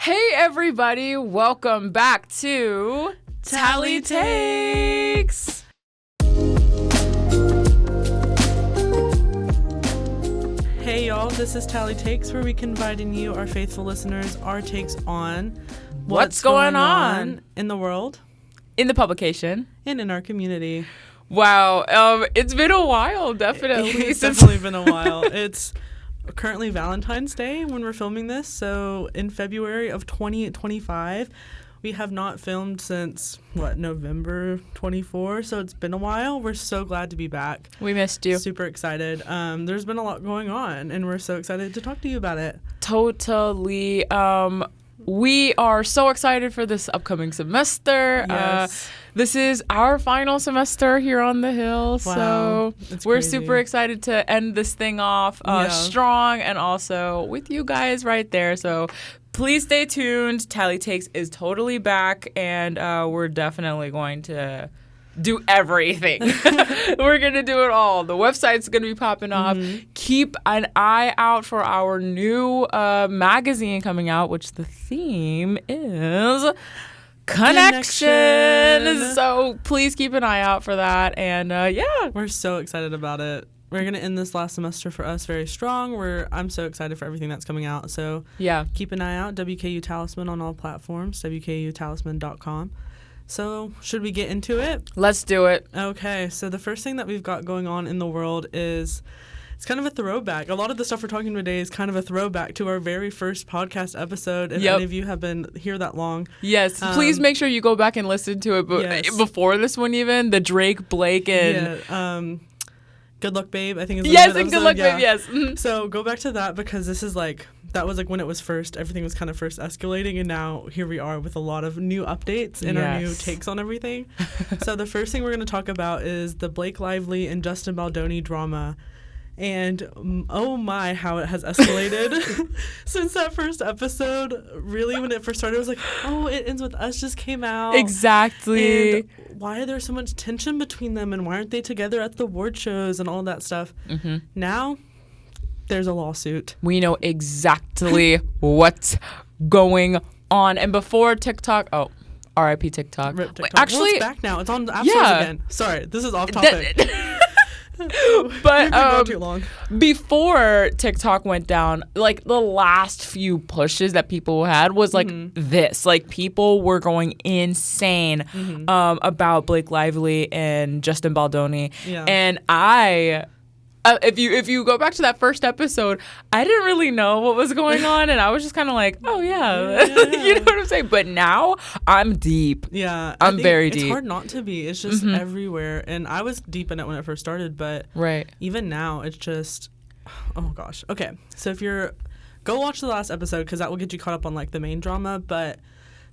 Hey everybody, welcome back to Tali Takes. Hey y'all, this is Tali Takes, where we confide in you, our faithful listeners, our takes on what's going on in the world, in the publication, and in our community. Wow, it's been a while, definitely. It's definitely been a while. It's currently Valentine's Day when we're filming this, so in February of 2025, we have not filmed since, November 24, so it's been a while. We're so glad to be back. We missed you. Super excited. There's been a lot going on, and we're so excited to talk to you about it. Totally. We are so excited for this upcoming semester. Yes. This is our final semester here on the Hill, so we're crazy. super excited to end this thing off strong and also with you guys right there. So please stay tuned. Tali Takes is totally back, and we're definitely going to do everything. We're going to do it all. The website's going to be popping off. Keep an eye out for our new magazine coming out, which the theme is Connection. So please keep an eye out for that. And we're so excited about it. We're going to end this last semester for us very strong. I'm so excited for everything that's coming out. So keep an eye out. WKU Talisman on all platforms, WKUTalisman.com. So should we get into it? Let's do it. Okay, so the first thing that we've got going on in the world is it's kind of a throwback. A lot of the stuff we're talking today is kind of a throwback to our very first podcast episode. If any of you have been here that long. Yes, please make sure you go back and listen to it before this one even. The Drake, Blake, and... Good Luck Babe, I think is the Yes, and Good Luck Babe, yes. Mm-hmm. So go back to that because this is that was when it was first, everything was kind of first escalating, and now here we are with a lot of new updates and our new takes on everything. So the first thing we're going to talk about is the Blake Lively and Justin Baldoni drama. And oh my, how it has escalated since that first episode. Really, when it first started, it was like, oh, It Ends With Us just came out. Exactly. And why is there so much tension between them, and why aren't they together at the award shows and all that stuff? Now, there's a lawsuit. We know exactly what's going on. And before TikTok, RIP TikTok. Rip TikTok. Actually, it's back now. It's on the app stores again. Sorry, this is off topic. But too long. Before TikTok went down, the last few pushes that people had was this. People were going insane about Blake Lively and Justin Baldoni. Yeah. And if you go back to that first episode, I didn't really know what was going on, and I was just kind of like, oh yeah. You know what I'm saying? But now I'm deep. Yeah, I'm very deep. It's hard not to be. It's just everywhere, and I was deep in it when it first started, but even now it's just, oh gosh. Okay, so go watch the last episode because that will get you caught up on the main drama. But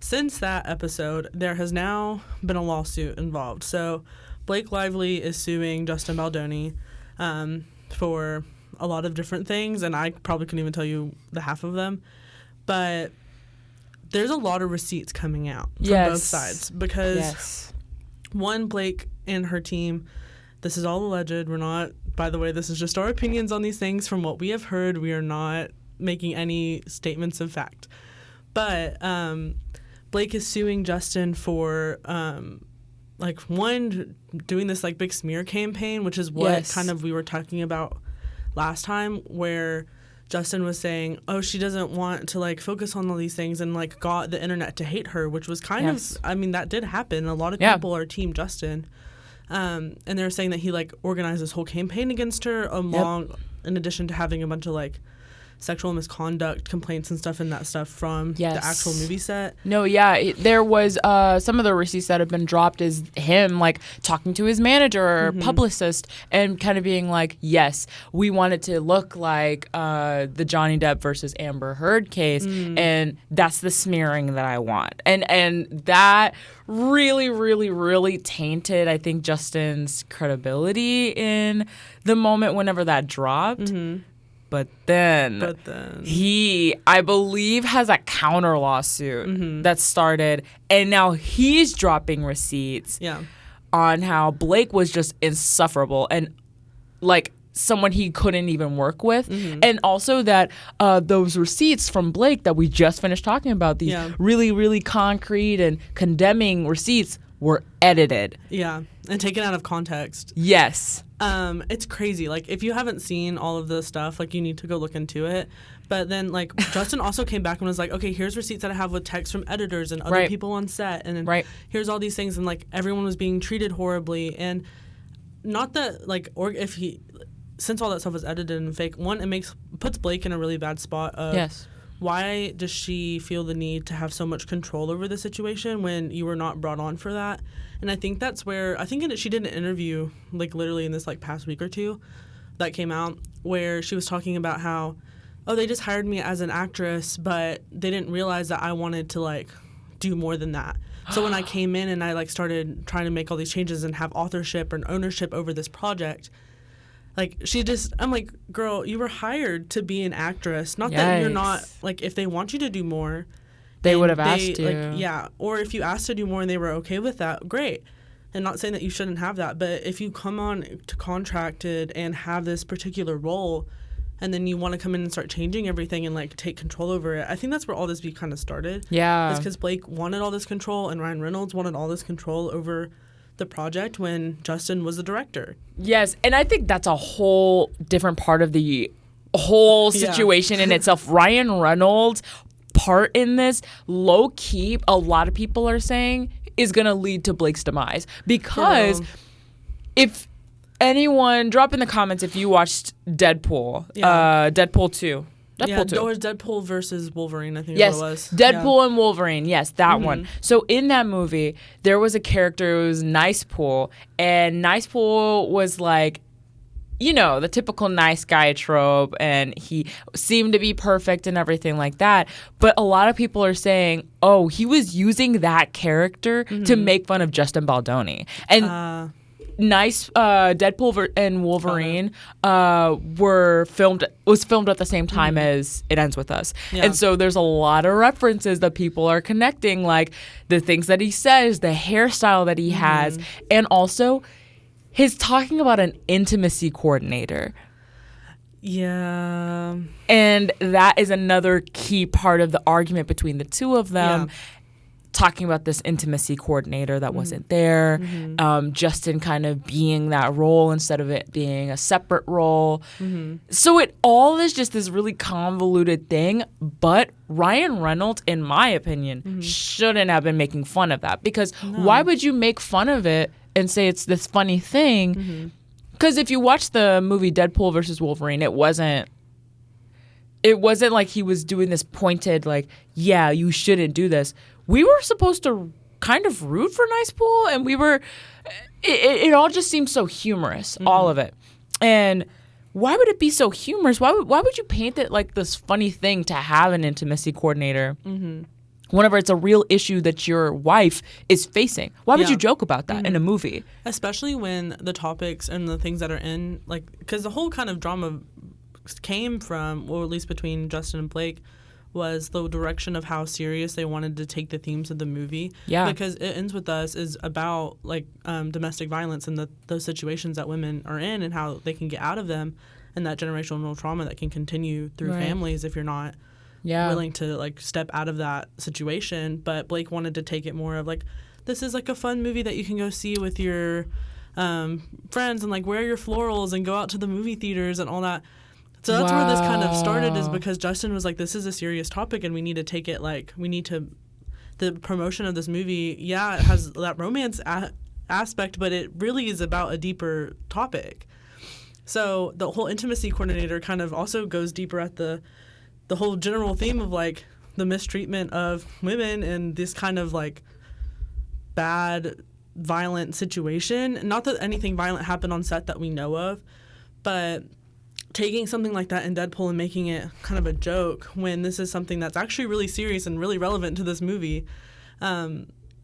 since that episode, there has now been a lawsuit involved. So Blake Lively is suing Justin Baldoni for a lot of different things, and I probably couldn't even tell you the half of them, but there's a lot of receipts coming out from both sides because one, Blake and her team, this is all alleged. We're not, by the way, this is just our opinions on these things from what we have heard. We are not making any statements of fact, but Blake is suing Justin for one, doing this big smear campaign, which is what kind of we were talking about last time, where Justin was saying, oh, she doesn't want to focus on all these things, and got the internet to hate her, which was kind of, I mean, that did happen. A lot of people are team Justin. And they're saying that he organized this whole campaign against her in addition to having a bunch of sexual misconduct complaints and stuff and that stuff from the actual movie set. No, there was some of the receipts that have been dropped is him talking to his manager or publicist and kind of being yes, we want it to look like the Johnny Depp versus Amber Heard case, and that's the smearing that I want. And that really, really, really tainted, I think, Justin's credibility in the moment whenever that dropped. But then he, I believe, has a counter lawsuit that started, and now he's dropping receipts on how Blake was just insufferable. And someone he couldn't even work with. And also that those receipts from Blake that we just finished talking about, these really, really concrete and condemning receipts, were edited. Yeah, and taken out of context. Yes. It's crazy. Like, if you haven't seen all of this stuff, like, you need to go look into it. But then, like, Justin also came back and was like, okay, here's receipts that I have with texts from editors and other people on set. And then here's all these things. And, like, everyone was being treated horribly. And not that, like, or if he, since all that stuff was edited and fake, one, it puts Blake in a really bad spot of why does she feel the need to have so much control over the situation when you were not brought on for that? And I think that's where, she did an interview, like, literally in this, like, past week or two that came out, where she was talking about how, oh, they just hired me as an actress, but they didn't realize that I wanted to, like, do more than that. So when I came in and I, like, started trying to make all these changes and have authorship and ownership over this project, like, I'm like, girl, you were hired to be an actress. Not that you're not, like, if they want you to do more. They would have asked you. Like, yeah. Or if you asked to do more and they were okay with that, great. And not saying that you shouldn't have that. But if you come on to contracted and have this particular role and then you want to come in and start changing everything and, like, take control over it, I think that's where all this kind of started. Yeah. It's because Blake wanted all this control and Ryan Reynolds wanted all this control over the project when Justin was the director. Yes, and I think that's a whole different part of the whole situation in itself. Ryan Reynolds' part in this, low key, a lot of people are saying, is going to lead to Blake's demise. Because if anyone, drop in the comments if you watched Deadpool, Deadpool 2. Deadpool 2. Or Deadpool versus Wolverine, I think is what it was. Deadpool and Wolverine. Yes, that one. So in that movie, there was a character, it was Nice Pool, and Nice Pool was like, you know, the typical nice guy trope, and he seemed to be perfect and everything like that. But a lot of people are saying, oh, he was using that character to make fun of Justin Baldoni. And Deadpool and Wolverine was filmed at the same time as It Ends With Us. And so there's a lot of references that people are connecting, like the things that he says, the hairstyle that he has, and also his talking about an intimacy coordinator. Yeah. And that is another key part of the argument between the two of them. Talking about this intimacy coordinator that wasn't there, Justin kind of being that role instead of it being a separate role. So it all is just this really convoluted thing, but Ryan Reynolds, in my opinion, shouldn't have been making fun of that, because why would you make fun of it and say it's this funny thing? Because if you watch the movie Deadpool versus Wolverine, it wasn't like he was doing this pointed, like, yeah, you shouldn't do this. We were supposed to kind of root for Nice Pool, and it all just seems so humorous, all of it. And why would it be so humorous? Why would you paint it like this funny thing to have an intimacy coordinator whenever it's a real issue that your wife is facing? Why would you joke about that in a movie? Especially when the topics and the things that are in, like, because the whole kind of drama came from, or at least between Justin and Blake, was the direction of how serious they wanted to take the themes of the movie. Yeah. Because It Ends With Us is about, like, domestic violence and those situations that women are in and how they can get out of them, and that generational trauma that can continue through families if you're not willing to, like, step out of that situation. But Blake wanted to take it more of, like, this is, like, a fun movie that you can go see with your friends and, like, wear your florals and go out to the movie theaters and all that. So that's where this kind of started, is because Justin was like, this is a serious topic and we need to take it, like, the promotion of this movie, it has that romance aspect, but it really is about a deeper topic. So the whole intimacy coordinator kind of also goes deeper at the whole general theme of, like, the mistreatment of women and this kind of, like, bad, violent situation. Not that anything violent happened on set that we know of, but taking something like that in Deadpool and making it kind of a joke when this is something that's actually really serious and really relevant to this movie,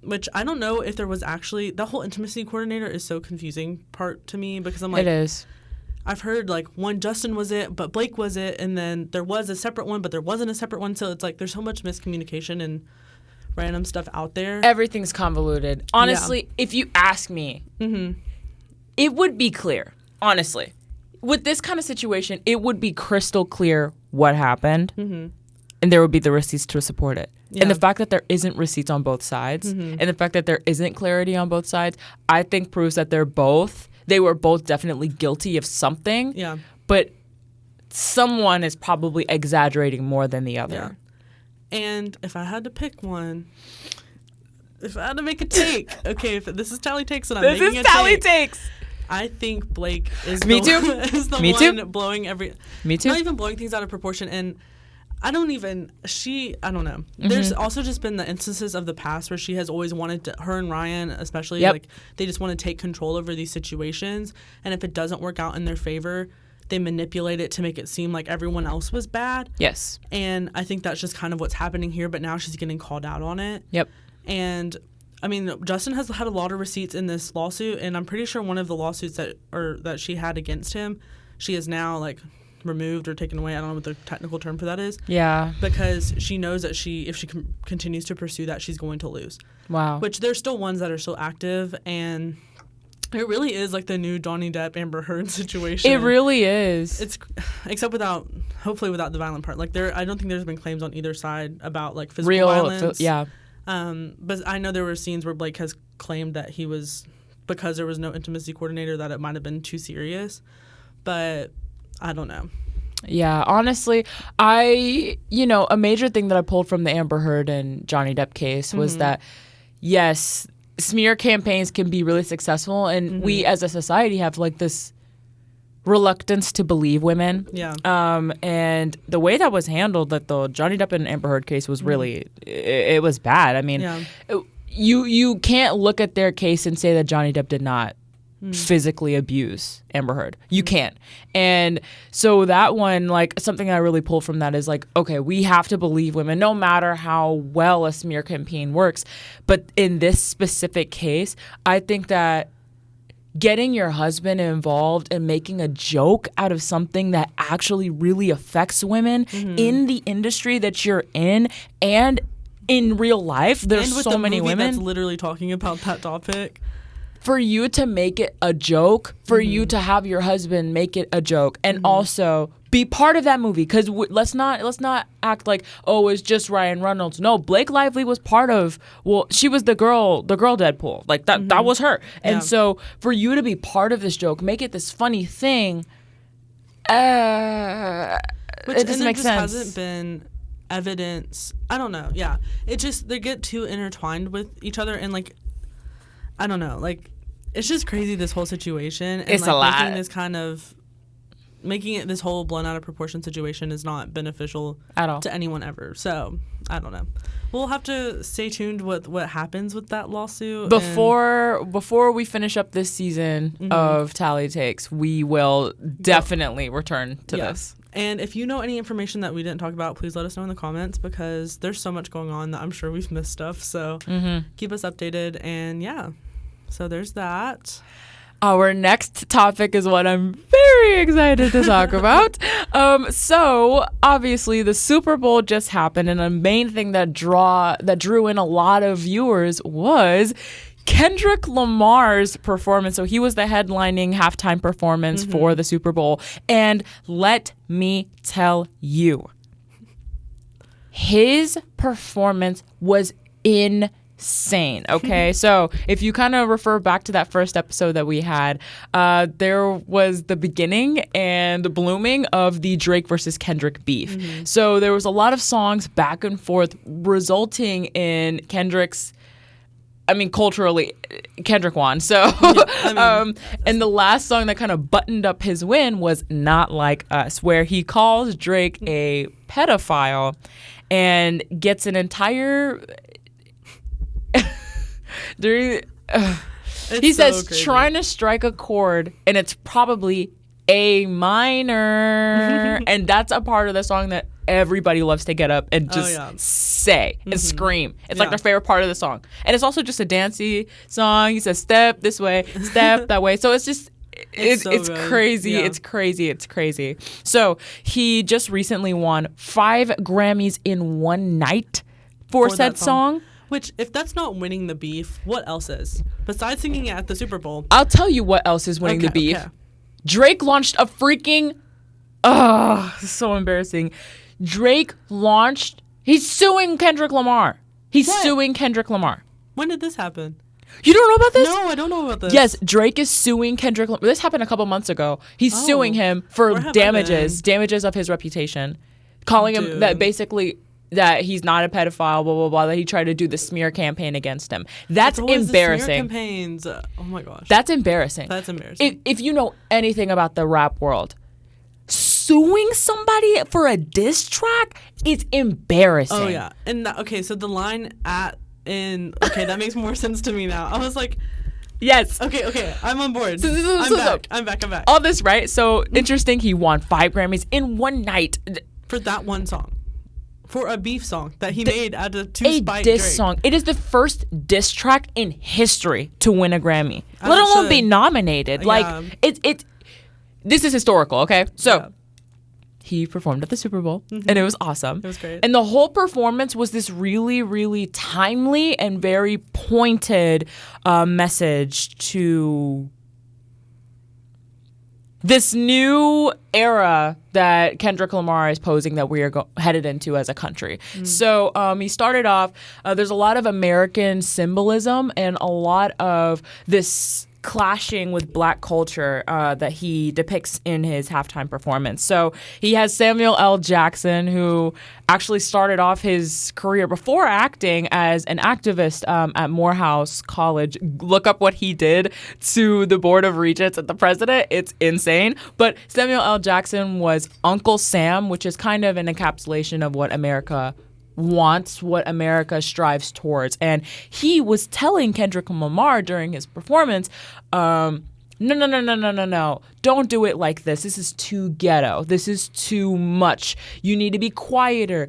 which I don't know if there was actually, the whole intimacy coordinator is so confusing part to me, because I'm like, it is. I've heard, like, one Justin was it, but Blake was it, and then there was a separate one, but there wasn't a separate one, so it's like there's so much miscommunication and random stuff out there. Everything's convoluted. Honestly, if you ask me, it would be clear, honestly. with this kind of situation, it would be crystal clear what happened, and there would be the receipts to support it. Yeah. And the fact that there isn't receipts on both sides, and the fact that there isn't clarity on both sides, I think proves that they were both definitely guilty of something. Yeah. But someone is probably exaggerating more than the other. Yeah. And if I had to pick one, if I had to make a take, okay, if this is Tali Takes and I'm making a take. This is Tali Takes. I think Blake is the one blowing Me too. Not even blowing things out of proportion. And I don't know. There's also just been the instances of the past where she has always wanted to, her and Ryan especially, like they just want to take control over these situations. And if it doesn't work out in their favor, they manipulate it to make it seem like everyone else was bad. Yes. And I think that's just kind of what's happening here. But now she's getting called out on it. Yep. And I mean, Justin has had a lot of receipts in this lawsuit, and I'm pretty sure one of the lawsuits that she had against him, she is now like removed or taken away. I don't know what the technical term for that is. Yeah. Because she knows that if she continues to pursue that, she's going to lose. Wow. Which there's still ones that are still active, and it really is like the new Johnny Depp Amber Heard situation. It really is. It's except hopefully without the violent part. Like I don't think there's been claims on either side about like physical violence. Yeah. But I know there were scenes where Blake has claimed that he was, because there was no intimacy coordinator, that it might have been too serious. But I don't know. Yeah, honestly, a major thing that I pulled from the Amber Heard and Johnny Depp case was that, yes, smear campaigns can be really successful, and we as a society have like this reluctance to believe women. Yeah. And the way that was handled, that the Johnny Depp and Amber Heard case was really, it was bad. I mean, you can't look at their case and say that Johnny Depp did not physically abuse Amber Heard. You can't. And so that one, like, something I really pulled from that is like, okay, we have to believe women no matter how well a smear campaign works. But in this specific case, I think that getting your husband involved and making a joke out of something that actually really affects women in the industry that you're in and in real life, there's so many women that's literally talking about that topic. For you to make it a joke, for you to have your husband make it a joke, and also be part of that movie, because let's not act like, oh, it's just Ryan Reynolds. No, Blake Lively was part of. Well, she was the girl Deadpool. Like that that was her. And so for you to be part of this joke, make it this funny thing. It doesn't make sense. Hasn't been evidence. I don't know. Yeah, it just, they get too intertwined with each other, and like, I don't know, like, it's just crazy, this whole situation. And it's like, a lot. Making it this whole blown out of proportion situation is not beneficial at all to anyone ever. So I don't know. We'll have to stay tuned with what happens with that lawsuit. Before we finish up this season of Tali Takes, we will definitely return to this. And if you know any information that we didn't talk about, please let us know in the comments, because there's so much going on that I'm sure we've missed stuff. So keep us updated. And yeah, so there's that. Our next topic is what I'm very excited to talk about. So obviously the Super Bowl just happened, and the main thing that drew in a lot of viewers was Kendrick Lamar's performance. So he was the headlining halftime performance for the Super Bowl. And let me tell you, his performance was insane. Okay, so if you kind of refer back to that first episode that we had, there was the beginning and the blooming of the Drake versus Kendrick beef. So there was a lot of songs back and forth, resulting in culturally, Kendrick won. So, and the last song that kind of buttoned up his win was Not Like Us, where he calls Drake a pedophile and gets an entire... he says, crazy. Trying to strike a chord, and it's probably A minor. And that's a part of the song that everybody loves to get up and just say and scream. It's like their favorite part of the song. And it's also just a dancey song. He says, step this way, step that way. So it's just... It's crazy. Yeah. It's crazy. So he just recently won 5 Grammys in one night for said song. Which, if that's not winning the beef, what else is? Besides singing it at the Super Bowl. I'll tell you what else is winning the beef. Okay. Drake launched a freaking... so embarrassing. He's suing Kendrick Lamar. He's suing Kendrick Lamar. When did this happen? You don't know about this? No, I don't know about this. Yes, Drake is suing Kendrick Lamar. This happened a couple months ago. He's suing him for damages of his reputation. Calling him that basically... that he's not a pedophile, blah, blah, blah, that he tried to do the smear campaign against him. That's embarrassing. The smear campaigns. Oh, my gosh. That's embarrassing. That's embarrassing. If you know anything about the rap world, suing somebody for a diss track is embarrassing. Oh, yeah. And, so the line that makes more sense to me now. I was like... Yes. Okay. I'm on board. I'm back. All this, right? So, interesting. He won 5 Grammys in one night. For that one song. For a beef song that he made out of to spite diss Drake. Song. It is the first diss track in history to win a Grammy, let alone be nominated. This is historical. Okay, so he performed at the Super Bowl, and it was awesome. It was great, and the whole performance was this really, really timely and very pointed message to this new era that Kendrick Lamar is posing that we are headed into as a country. So he started off, there's a lot of American symbolism and a lot of this clashing with black culture that he depicts in his halftime performance. So he has Samuel L. Jackson, who actually started off his career before acting as an activist at Morehouse College. Look up what he did to the Board of Regents and the president. It's insane. But Samuel L. Jackson was Uncle Sam, which is kind of an encapsulation of what America wants, what America strives towards. And he was telling Kendrick Lamar during his performance, no. Don't do it like this. This is too ghetto. This is too much. You need to be quieter.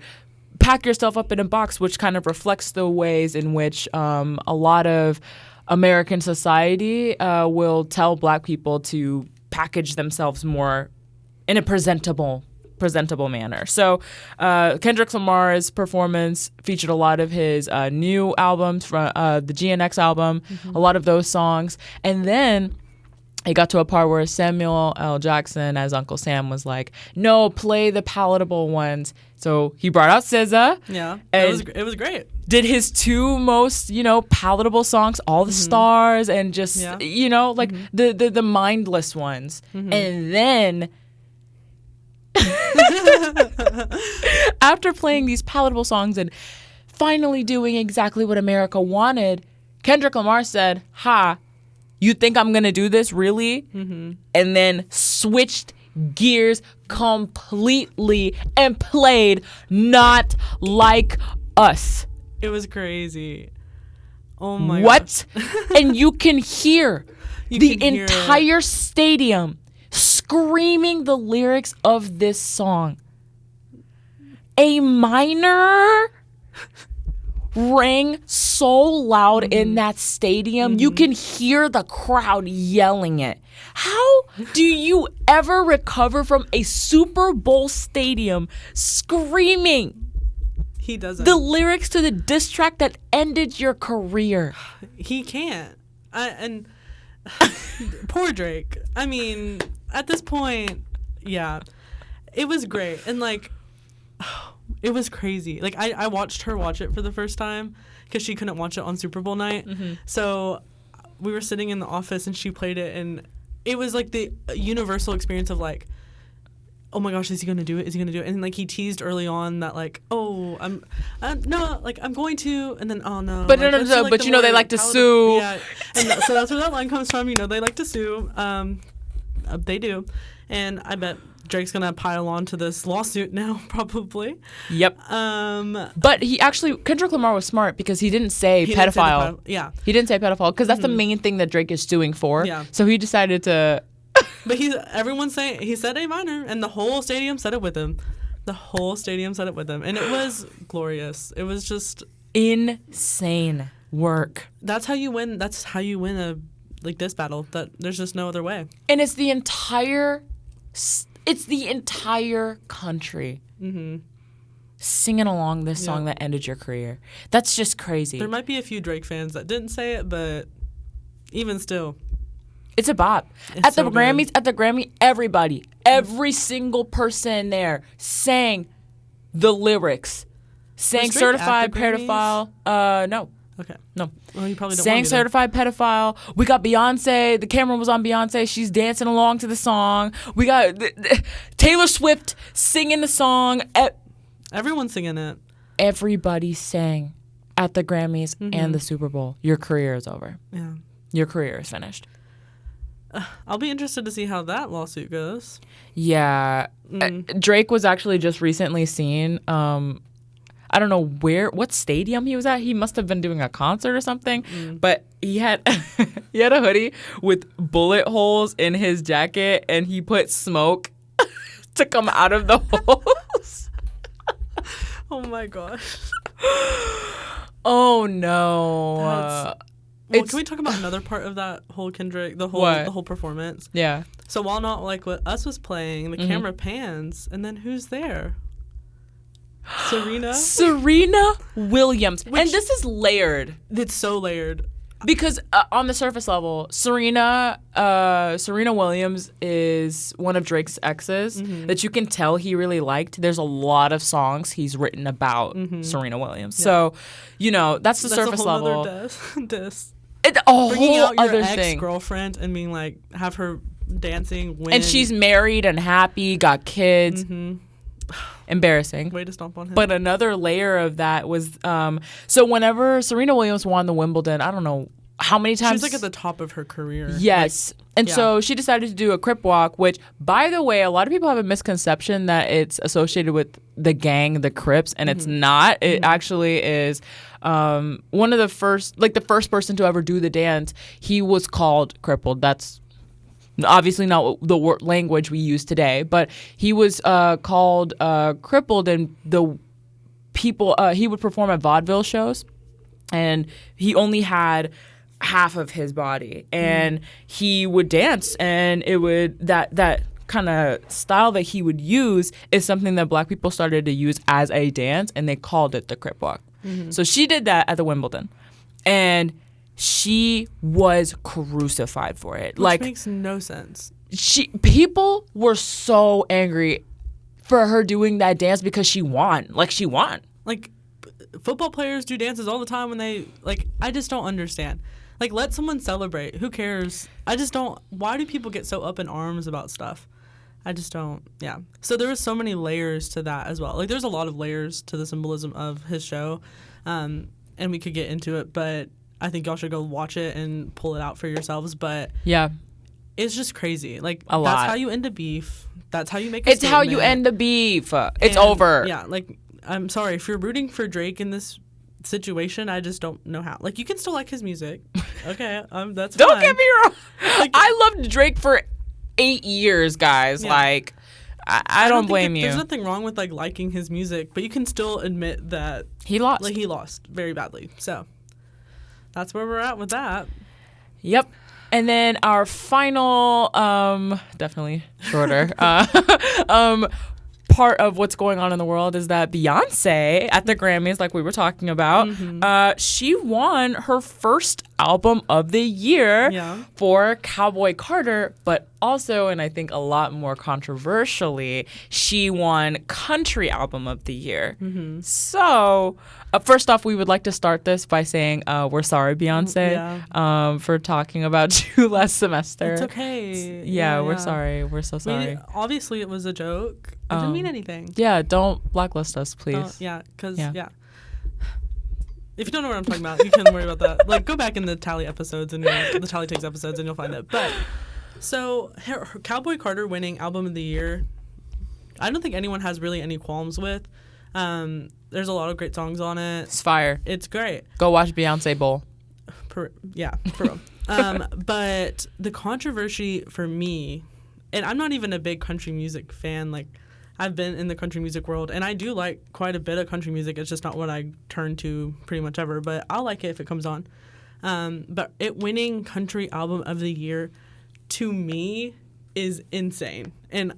Pack yourself up in a box, which kind of reflects the ways in which a lot of American society will tell black people to package themselves more in a presentable manner. So Kendrick Lamar's performance featured a lot of his new albums from the GNX album, a lot of those songs. And then it got to a part where Samuel L. Jackson, as Uncle Sam, was like, no, play the palatable ones. So he brought out SZA. Yeah, it was great. Did his 2 most, palatable songs, All the Stars, and just, the mindless ones. And then... after playing these palatable songs and finally doing exactly what America wanted, Kendrick Lamar said, you think I'm gonna do this, really? And then switched gears completely and played Not Like Us. It was crazy. Oh my gosh. And you can hear the entire stadium screaming the lyrics of this song. A minor rang so loud in that stadium, you can hear the crowd yelling it. How do you ever recover from a Super Bowl stadium screaming He doesn't. the lyrics to the diss track that ended your career? He can't. And poor Drake. I mean, at this point, yeah, it was great. And it was crazy. I watched her watch it for the first time because she couldn't watch it on Super Bowl night. So we were sitting in the office and she played it, and it was the universal experience of oh my gosh, is he gonna do it? Is he gonna do it? And he teased early on that I'm going to, and then oh no. But no, but they like to sue. Yeah, and so that's where that line comes from. They like to sue. They do, and I bet Drake's gonna pile on to this lawsuit now, probably. Yep. But Kendrick Lamar was smart because he didn't say pedophile. Yeah. He didn't say pedophile because that's the main thing that Drake is suing for. Yeah. So he decided to. But everyone's saying he said a minor, and the whole stadium said it with him. And it was glorious. It was just insane work. That's how you win. That's how you win a diss battle. That there's just no other way. And it's the entire country singing along this song that ended your career. That's just crazy. There might be a few Drake fans that didn't say it, but even still. It's a bop. At the Grammy, every single person there sang the lyrics. Sang Certified Pedophile. No. Okay. No. Well, you probably don't sang Certified Pedophile. We got Beyonce. The camera was on Beyonce. She's dancing along to the song. We got Taylor Swift singing the song. Everyone's singing it. Everybody sang at the Grammys and the Super Bowl. Your career is over. Yeah. Your career is finished. I'll be interested to see how that lawsuit goes. Yeah. Drake was actually just recently seen. I don't know what stadium he was at. He must have been doing a concert or something. But he had he had a hoodie with bullet holes in his jacket, and he put smoke to come out of the holes. Oh my gosh. Oh no. Well, can we talk about another part of that whole Kendrick, the whole performance? Yeah. So while not like what Us was playing, the camera pans, and then who's there? Serena Williams. And this is layered. It's so layered. Because on the surface level, Serena Williams is one of Drake's exes that you can tell he really liked. There's a lot of songs he's written about Serena Williams. Yeah. So, that's the surface level. Diss. It's a Bringing whole out your other thing. Ex-girlfriend and being like, have her dancing, win. And she's married and happy, got kids. Embarrassing. Way to stomp on him. But another layer of that was so whenever Serena Williams won the Wimbledon, I don't know how many times. She's like at the top of her career. Yes. So she decided to do a Crip Walk, which, by the way, a lot of people have a misconception that it's associated with the gang, the Crips, and it's not. It actually is one of the first person to ever do the dance. He was called Crippled. That's obviously not the language we use today, but he was called Crippled, and the people he would perform at vaudeville shows, and he only had half of his body, and he would dance, and it would that kind of style that he would use is something that Black people started to use as a dance, and they called it the Crip Walk. So she did that at the Wimbledon, and she was crucified for it. Which makes no sense. People were so angry for her doing that dance because she won. She won. Like, football players do dances all the time when they, I just don't understand. Let someone celebrate. Who cares? I just don't. Why do people get so up in arms about stuff? I just don't. Yeah. So there was so many layers to that as well. There's a lot of layers to the symbolism of his show, and we could get into it, but I think y'all should go watch it and pull it out for yourselves. But yeah, it's just crazy. That's how you end a beef. That's how you make a statement. It's how you end a beef. It's over. Yeah, I'm sorry. If you're rooting for Drake in this situation, I just don't know how. You can still like his music. Okay, that's fine. Don't get me wrong. I loved Drake for 8 years, guys. Yeah. I don't blame you. There's nothing wrong with liking his music, but you can still admit that he lost. He lost very badly. So that's where we're at with that. Yep. And then our final, definitely shorter, part of what's going on in the world is that Beyonce at the Grammys, like we were talking about, she won her first album of the year for Cowboy Carter, but also, and I think a lot more controversially, she won Country Album of the Year. So, first off, we would like to start this by saying we're sorry, Beyonce, for talking about you last semester. It's okay. Yeah, we're sorry. We're so sorry. Obviously, it was a joke. It didn't mean anything. Yeah, don't blacklist us, please. Because if you don't know what I'm talking about, you can worry about that. Go back in the Tali episodes and the Tali Takes episodes, and you'll find it. But so her Cowboy Carter winning Album of the Year, I don't think anyone has really any qualms with. There's a lot of great songs on it. It's fire. It's great. Go watch Beyonce Bowl. For real. But the controversy for me, and I'm not even a big country music fan. I've been in the country music world, and I do like quite a bit of country music. It's just not what I turn to pretty much ever, but I'll like it if it comes on. But it winning Country Album of the Year, to me, is insane, and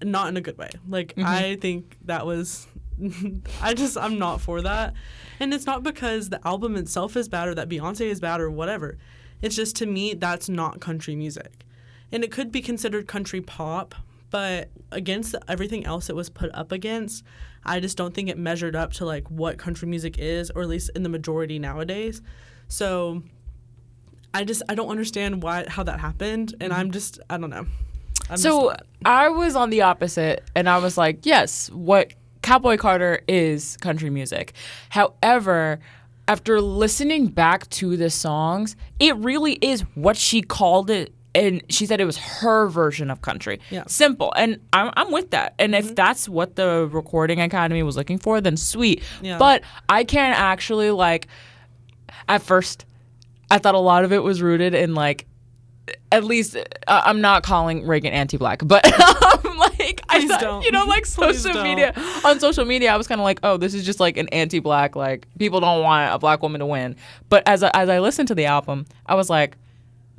not in a good way. I think that was... I'm not for that. And it's not because the album itself is bad or that Beyonce is bad or whatever. It's just, to me, that's not country music. And it could be considered country pop, but against everything else it was put up against, I just don't think it measured up to like what country music is, or at least in the majority nowadays. So I don't understand how that happened, and I don't know. I was on the opposite, and I was like, yes, what Cowboy Carter is country music. However, after listening back to the songs, it really is what she called it. And she said it was her version of country. Yeah. Simple. And I'm with that. And if that's what the Recording Academy was looking for, then sweet. Yeah. But I can't actually, like, at first, I thought a lot of it was rooted in, like, at least, I'm not calling Ragan anti-black, but like, I thought, you know, like social media, on social media, I was kind of like, oh, this is just like an anti-black, like, people don't want a black woman to win. But as I listened to the album, I was like,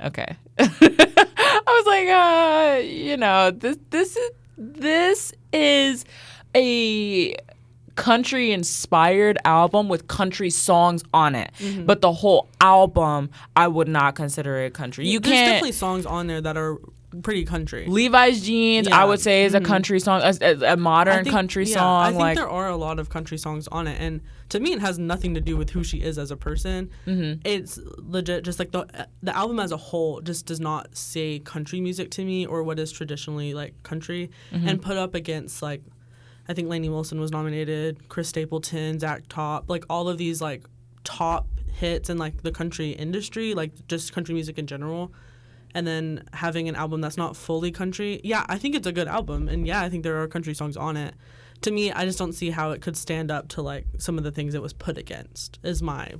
okay. I was like, you know, this is a country inspired album with country songs on it, but the whole album I would not consider it country. There's definitely songs on there that are pretty country. Levi's Jeans, I would say, is a country song, a modern country song. I think there are a lot of country songs on it, and to me, it has nothing to do with who she is as a person. It's legit just like the album as a whole just does not say country music to me, or what is traditionally like country, and put up against, like, I think Lainey Wilson was nominated, Chris Stapleton, Zach Top, like all of these like top hits in like the country industry, like just country music in general. And then having an album that's not fully country, yeah, I think it's a good album. And yeah, I think there are country songs on it. To me, I just don't see how it could stand up to like some of the things it was put against, is my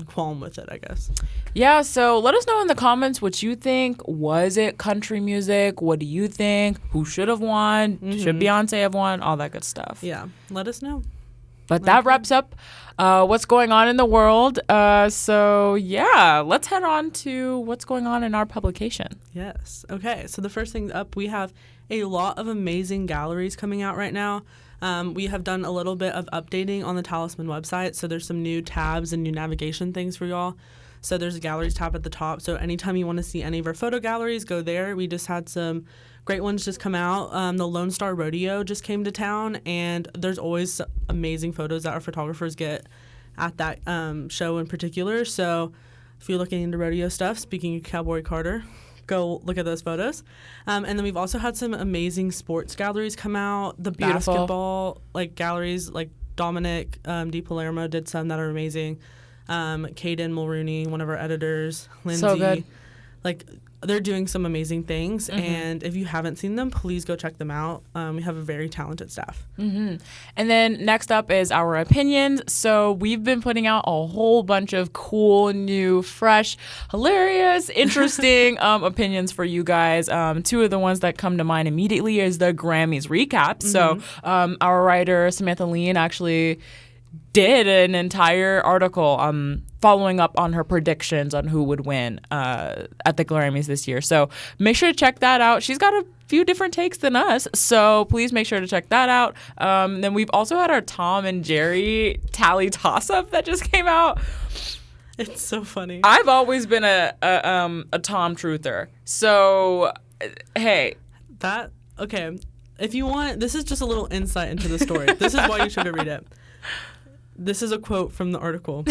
qualm with it, I guess. Yeah, so let us know in the comments what you think. Was it country music? What do you think? Who should have won? Should Beyonce have won? All that good stuff. Yeah, let us know. But that wraps up what's going on in the world. So, yeah, let's head on to what's going on in our publication. Yes. Okay, so the first thing up, we have a lot of amazing galleries coming out right now. We have done a little bit of updating on the Talisman website, so there's some new tabs and new navigation things for y'all. So there's a galleries tab at the top. So anytime you want to see any of our photo galleries, go there. We just had some great ones just come out. The Lone Star Rodeo just came to town, and there's always amazing photos that our photographers get at that show in particular. So if you're looking into rodeo stuff, speaking of Cowboy Carter, go look at those photos. And then we've also had some amazing sports galleries come out. The Beautiful. Basketball galleries, like Dominic D. Palermo did some that are amazing. Caden Mulrooney, one of our editors, Lindsay. So good. Like, they're doing some amazing things, and if you haven't seen them, please go check them out. We have a very talented staff. And then next up is our opinions. So we've been putting out a whole bunch of cool, new, fresh, hilarious, interesting opinions for you guys. Two of the ones that come to mind immediately is the Grammys recap. So our writer, Samantha Lean, actually did an entire article following up on her predictions on who would win at the Grammys this year. So make sure to check that out. She's got a few different takes than us, so please make sure to check that out. Then we've also had our Tom and Jerry Tali toss-up that just came out. It's so funny. I've always been a Tom truther. So, hey. Okay. If you want, this is just a little insight into the story. This is why you should read it. This is a quote from the article.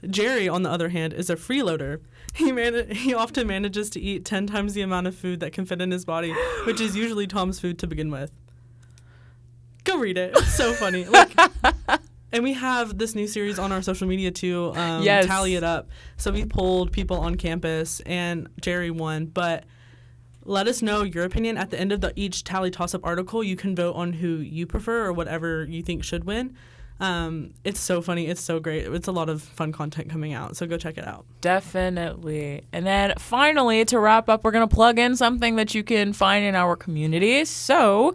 Jerry, on the other hand, is a freeloader. He often manages to eat 10 times the amount of food that can fit in his body, which is usually Tom's food to begin with. Go read it. It's so funny. And we have this new series on our social media too, Tally It Up. So we polled people on campus, and Jerry won. But let us know your opinion. At the end of each Tally Toss-Up article, you can vote on who you prefer or whatever you think should win. It's so funny. It's so great. It's a lot of fun content coming out, so go check it out. Definitely. And then finally, to wrap up, we're going to plug in something that you can find in our community. So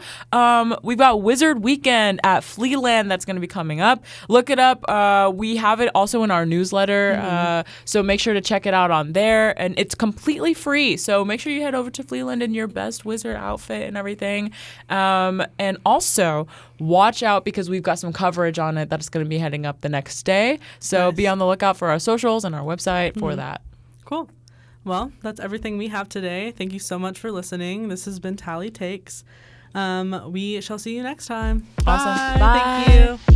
we've got Wizard Weekend at Flealand that's going to be coming up. Look it up. We have it also in our newsletter, so make sure to check it out on there. And it's completely free, so make sure you head over to Flealand in your best wizard outfit and everything. And also, watch out because we've got some coverage on it that's going to be heading up the next day. So be on the lookout for our socials and our website for that. Cool. Well, that's everything we have today. Thank you so much for listening. This has been Tali Takes. We shall see you next time. Awesome. Bye. Bye. Thank you.